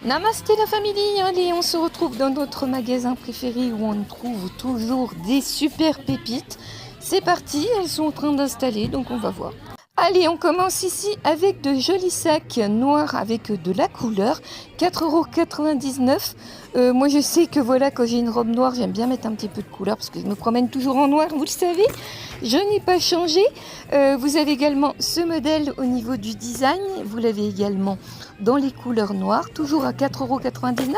Namasté la famille, allez on se retrouve dans notre magasin préféré où on trouve toujours des super pépites. C'est parti, elles sont en train d'installer donc on va voir. Allez, on commence ici avec de jolis sacs noirs avec de la couleur, 4,99 €. Moi je sais que voilà, quand j'ai une robe noire, j'aime bien mettre un petit peu de couleur parce que je me promène toujours en noir, vous le savez. Je n'ai pas changé. Vous avez également ce modèle au niveau du design, vous l'avez également dans les couleurs noires, toujours à 4,99 €.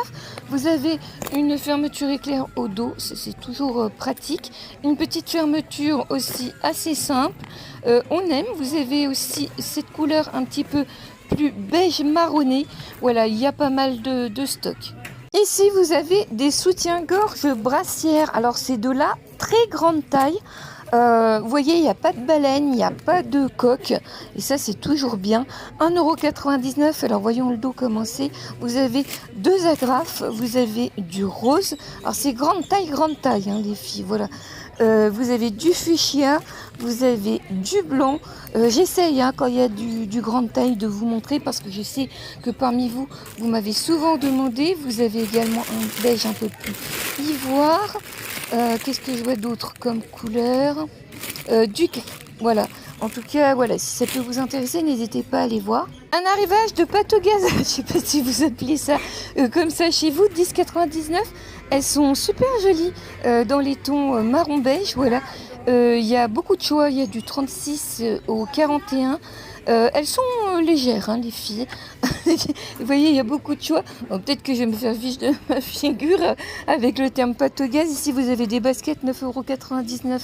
Vous avez une fermeture éclair au dos, c'est toujours pratique. Une petite fermeture aussi assez simple. On aime, vous avez aussi cette couleur un petit peu plus beige marronné. Voilà, il y a pas mal de stock. Ici, vous avez des soutiens-gorge brassières. Alors, c'est de la très grande taille. Vous voyez, il n'y a pas de baleine, il n'y a pas de coque. Et ça, c'est toujours bien. 1,99 €. Alors, voyons le dos commencer. Vous avez deux agrafes. Vous avez du rose. Alors, c'est grande taille, hein, les filles. Voilà. Vous avez du fuchsia, vous avez du blanc. J'essaye quand il y a du grande taille de vous montrer parce que je sais que parmi vous, vous m'avez souvent demandé. Vous avez également un beige un peu plus ivoire. Qu'est-ce que je vois d'autre comme couleur? Du gris. Voilà. En tout cas, voilà, si ça peut vous intéresser, n'hésitez pas à aller voir. Un arrivage de pâte au gaz, je ne sais pas si vous appelez ça comme ça chez vous, 10,99 €. Elles sont super jolies dans les tons marron beige, voilà. Il y a beaucoup de choix, il y a du 36 au 41. Elles sont légères, les filles. Vous voyez, il y a beaucoup de choix. Bon, peut-être que je vais me faire fiche de ma figure avec le terme pâte au gaz. Ici, vous avez des baskets, 9,99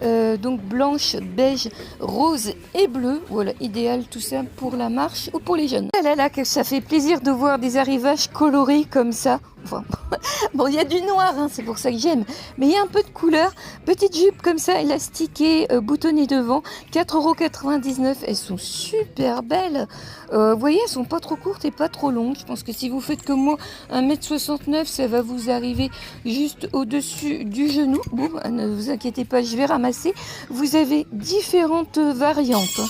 €. Donc blanche, beige, rose et bleu. Voilà, idéal tout ça pour la marche ou pour les jeunes. Ah là là, que ça fait plaisir de voir des arrivages colorés comme ça. Enfin, bon, il y a du noir, c'est pour ça que j'aime. Mais il y a un peu de couleur. Petite jupe comme ça, élastiquée, boutonnée devant. 4,99 €. Elles sont super belles. Vous voyez, elles sont pas trop courtes et pas trop longues. Je pense que si vous faites comme moi 1,69 m, ça va vous arriver juste au-dessus du genou. Bon, ne vous inquiétez pas, je vais ramasser. Vous avez différentes variantes.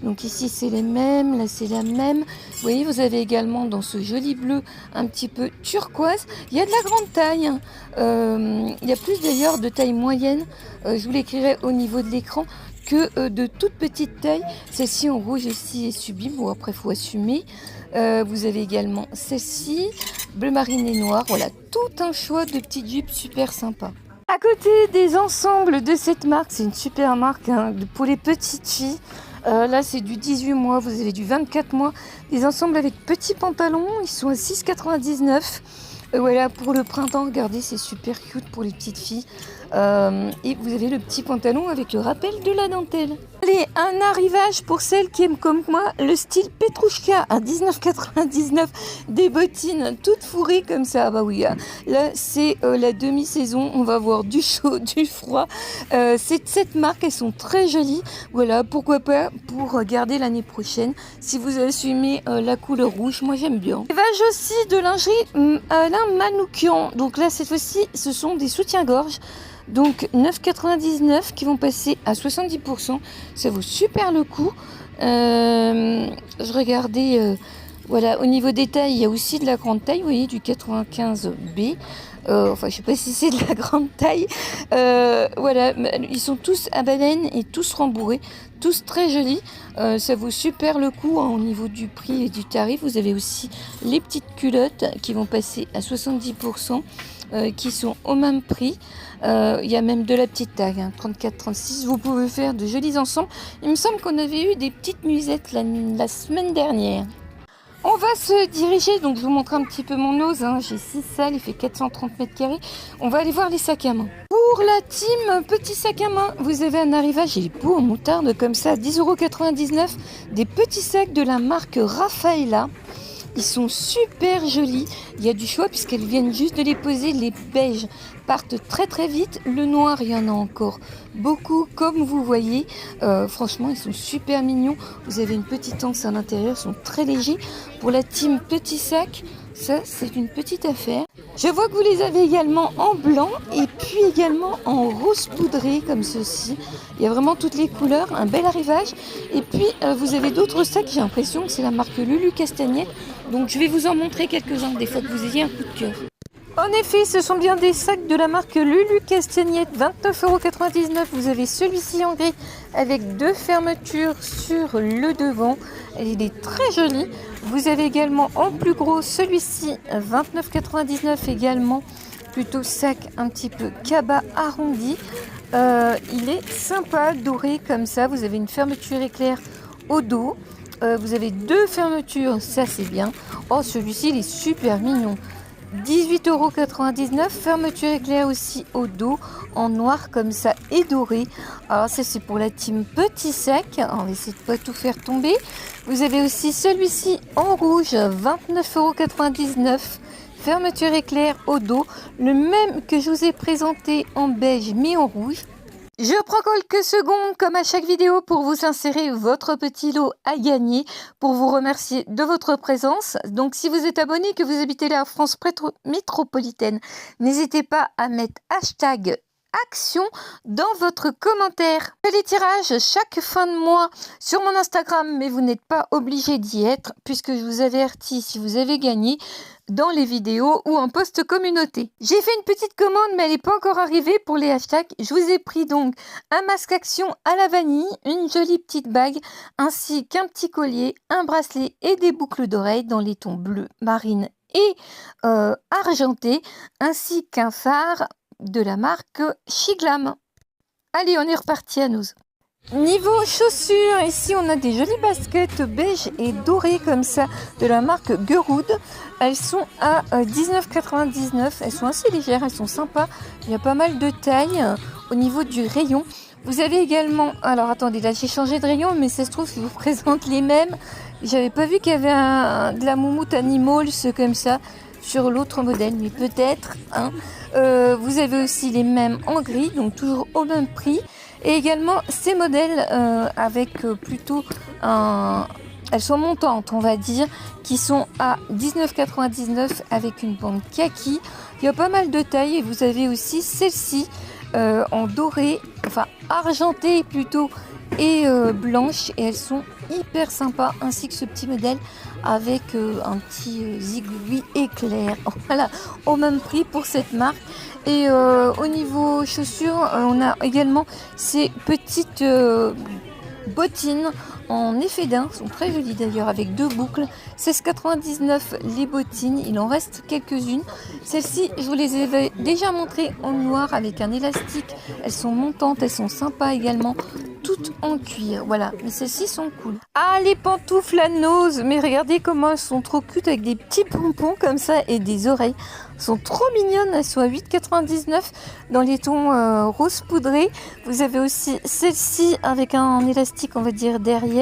Donc ici c'est les mêmes, là c'est la même. Vous voyez, vous avez également dans ce joli bleu un petit peu turquoise. Il y a de la grande taille. Il y a plus d'ailleurs de taille moyenne. Je vous l'écrirai au niveau de l'écran que de toute petite taille. Celle-ci en rouge aussi est sublime. Bon, après il faut assumer. Vous avez également celle-ci, bleu marine et noir. Voilà, tout un choix de petites jupes super sympas. À côté des ensembles de cette marque, c'est une super marque pour les petites filles. Là c'est du 18 mois, vous avez du 24 mois, des ensembles avec petits pantalons, ils sont à 6,99 €. Voilà, pour le printemps, regardez, c'est super cute pour les petites filles. Et vous avez le petit pantalon avec le rappel de la dentelle. Allez, un arrivage pour celles qui aiment comme moi le style Petrouchka à 19,99 €. Des bottines toutes fourrées comme ça. Bah oui, là c'est la demi-saison. On va avoir du chaud, du froid. C'est de cette marque, elles sont très jolies. Voilà, pourquoi pas pour garder l'année prochaine. Si vous assumez la couleur rouge, moi j'aime bien. Arrivage aussi de lingerie Alain Manoukian. Donc là cette fois-ci, ce sont des soutiens-gorge. Donc 9,99 € qui vont passer à 70%. Ça vaut super le coup. Je regardais, voilà, au niveau des tailles, il y a aussi de la grande taille, vous voyez, du 95 B. Enfin, je sais pas si c'est de la grande taille. Voilà, ils sont tous à baleine et tous rembourrés, tous très jolis. Ça vaut super le coup au niveau du prix et du tarif. Vous avez aussi les petites culottes qui vont passer à 70%. Qui sont au même prix. Il y a même de la petite taille, 34-36. Vous pouvez faire de jolis ensembles. Il me semble qu'on avait eu des petites nuisettes la semaine dernière. On va se diriger, donc je vous montre un petit peu mon ose. J'ai 6 salles, il fait 430 m². On va aller voir les sacs à main. Pour la team petit sac à main, vous avez un arrivage, il est beau en moutarde comme ça, 10,99 €. Des petits sacs de la marque Raffaella. Ils sont super jolis. Il y a du choix puisqu'elles viennent juste de les poser. Les beiges partent très très vite. Le noir, il y en a encore beaucoup comme vous voyez. Franchement, ils sont super mignons. Vous avez une petite anse à l'intérieur. Ils sont très légers. Pour la team petit sac, ça c'est une petite affaire. Je vois que vous les avez également en blanc et puis également en rose poudré comme ceci. Il y a vraiment toutes les couleurs, un bel arrivage. Et puis vous avez d'autres sacs, j'ai l'impression que c'est la marque Lulu Castagnette. Donc je vais vous en montrer quelques-uns des fois que vous ayez un coup de cœur. En effet, ce sont bien des sacs de la marque Lulu Castagnette, 29,99 €. Vous avez celui-ci en gris avec 2 fermetures sur le devant. Il est très joli. Vous avez également en plus gros celui-ci, 29,99 € également. Plutôt sac un petit peu cabas arrondi. Il est sympa, doré comme ça. Vous avez une fermeture éclair au dos. Vous avez 2 fermetures, ça c'est bien. Oh, celui-ci il est super mignon. 18,99 €, fermeture éclair aussi au dos, en noir comme ça et doré. Alors ça c'est pour la team petit sac, on va essayer de pas tout faire tomber. Vous avez aussi celui-ci en rouge, 29,99 €, fermeture éclair au dos, le même que je vous ai présenté en beige mais en rouge. Je prends quelques secondes, comme à chaque vidéo, pour vous insérer votre petit lot à gagner, pour vous remercier de votre présence. Donc, si vous êtes abonné, que vous habitez la France métropolitaine, n'hésitez pas à mettre hashtag action dans votre commentaire. Je fais les tirages chaque fin de mois sur mon Instagram, mais vous n'êtes pas obligé d'y être, puisque je vous avertis si vous avez gagné dans les vidéos ou en post communauté. J'ai fait une petite commande, mais elle n'est pas encore arrivée pour les hashtags. Je vous ai pris donc un masque action à la vanille, une jolie petite bague, ainsi qu'un petit collier, un bracelet et des boucles d'oreilles dans les tons bleu, marine et argenté, ainsi qu'un phare de la marque Shiglam. Allez, on est reparti à nous. Niveau chaussures, ici on a des jolies baskets beige et dorées comme ça de la marque Geroud. Elles sont à 19,99 €. Elles sont assez légères, elles sont sympas. Il y a pas mal de tailles au niveau du rayon. Vous avez également, alors attendez, là j'ai changé de rayon, mais ça se trouve je vous présente les mêmes. J'avais pas vu qu'il y avait de la moumoute animals comme ça sur l'autre modèle, mais peut-être. Hein. Vous avez aussi les mêmes en gris, donc toujours au même prix. Et également ces modèles avec plutôt elles sont montantes, on va dire, qui sont à 19,99 € avec une bande kaki. Il y a pas mal de tailles et vous avez aussi celle-ci en doré, enfin argentée plutôt, et blanche, et elles sont hyper sympas, ainsi que ce petit modèle avec un petit zigouille éclair. Voilà, au même prix pour cette marque. Et au niveau chaussures, on a également ces petites bottines en effet d'un, sont très jolies d'ailleurs, avec 2 boucles. 16,99 € les bottines, il en reste quelques-unes. Celles-ci, je vous les avais déjà montrées en noir avec un élastique. Elles sont montantes, elles sont sympas également, toutes en cuir. Voilà, mais celles-ci sont cool. Ah, les pantoufles à nose, mais regardez comment elles sont trop cute avec des petits pompons comme ça et des oreilles. Elles sont trop mignonnes, elles sont à 8,99 € dans les tons rose poudré. Vous avez aussi celle-ci avec un élastique, on va dire, derrière.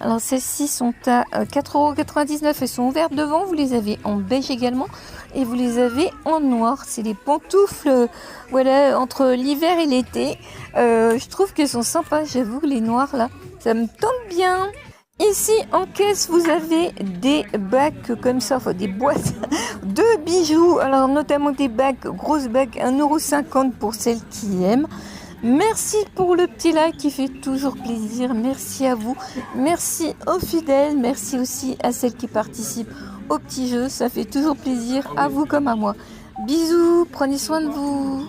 Alors celles-ci sont à 4,99 €, elles sont ouvertes devant. Vous les avez en beige également et vous les avez en noir. C'est les pantoufles, voilà, entre l'hiver et l'été. Je trouve qu'elles sont sympas, j'avoue, les noirs là, ça me tente bien. Ici en caisse vous avez des bacs comme ça, enfin des boîtes de bijoux, alors notamment des bacs, grosses bacs, 1,50 € pour celles qui aiment. Merci pour le petit like qui fait toujours plaisir, merci à vous, merci aux fidèles, merci aussi à celles qui participent au petit jeu, ça fait toujours plaisir à vous comme à moi. Bisous, prenez soin de vous.